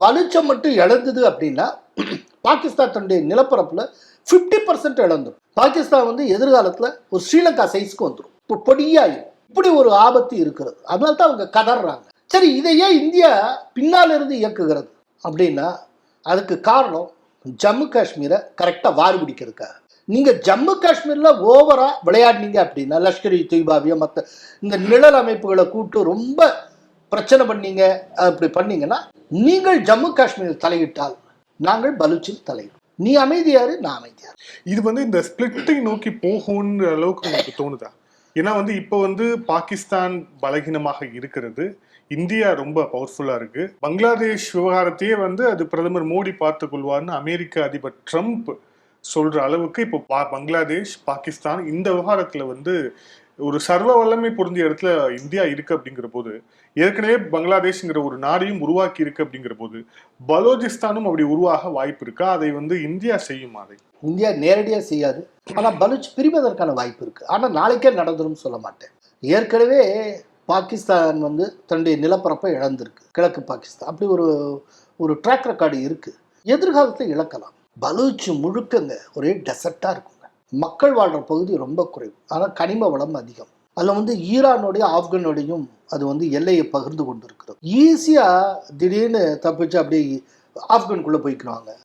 பலுச்சம் மட்டும் இழந்தது அப்படின்னா பாகிஸ்தான் தன்னுடைய நிலப்பரப்புல 50% இழந்துடும். பாகிஸ்தான் வந்து எதிர்காலத்துல ஒரு ஸ்ரீலங்கா சைஸ்க்கு வந்துடும். இப்போ பொடியாயிரும். இப்படி ஒரு ஆபத்து இருக்கிறது. அதனால தான் அவங்க கதறாங்க. சரி, இதை ஏன் இந்தியா பின்னால் இருந்து இயக்குகிறது அப்படின்னா அதுக்கு காரணம் ஜம்மு காஷ்மீரை கரெக்டாக வாரி பிடிக்கிறதுக்காக. நீங்கள் ஜம்மு காஷ்மீரில் ஓவராக விளையாடினீங்க அப்படின்னா லஷ்கர் இ தொய்பாவிய மற்ற இந்த நிழல் அமைப்புகளை கூட்டு ரொம்ப பிரச்சனை பண்ணீங்க, அப்படி பண்ணீங்கன்னா நீங்கள் ஜம்மு காஷ்மீரில் தலையிட்டால் நாங்கள் பலூச்சில் தலையிடும். நீ அமைதியாரு, நான் அமைதியாரு. இது வந்து இந்த ஸ்பிளிட்டை நோக்கி போகும்ன்ற அளவுக்கு எனக்கு தோணுதா? ஏன்னா வந்து இப்போ வந்து பாகிஸ்தான் பலகீனமாக இருக்கிறது, இந்தியா ரொம்ப பவர்ஃபுல்லா இருக்கு. பங்களாதேஷ் விவகாரத்தையே வந்து அது பிரதமர் மோடி பார்த்து கொள்வார்னு அமெரிக்க அதிபர் ட்ரம்ப் சொல்ற அளவுக்கு இப்போ பங்களாதேஷ், பாகிஸ்தான் இந்த விவகாரத்துல வந்து ஒரு சர்வ வல்லமை பொருந்திய இடத்துல இந்தியா இருக்கு அப்படிங்கிற போது, ஏற்கனவே பங்களாதேஷ்ங்கிற ஒரு நாடையும் உருவாக்கி இருக்கு அப்படிங்கிற போது பலோச்சிஸ்தானும் அப்படி உருவாக வாய்ப்பு இருக்கா? அதை வந்து இந்தியா செய்யுமா? அதை இந்தியா நேரடியாக செய்யாது, ஆனால் பலூச் பிரிவதற்கான வாய்ப்பு இருக்கு. ஆனால் நாளைக்கே நடந்துடும் சொல்ல மாட்டேன். ஏற்கனவே பாகிஸ்தான் வந்து தன்னுடைய நிலப்பரப்பை இழந்திருக்கு, கிழக்கு பாகிஸ்தான். அப்படி ஒரு ட்ராக் ரெக்கார்டு இருக்கு. எதிர்காலத்தில் இழக்கலாம். பலூச் முழுக்கங்க ஒரே டெசர்ட்டாக இருக்குங்க. மக்கள் வாழ்கிற பகுதி ரொம்ப குறைவு, ஆனால் கனிம வளம் அதிகம். அதில் வந்து ஈரானோடையும் ஆப்கானோடையும் அது வந்து எல்லையை பகிர்ந்து கொண்டு இருக்கிறது. ஈஸியாக திடீர்னு தப்பிச்சு அப்படியே ஆப்கானுக்குள்ளே போய்க்கிறாங்க.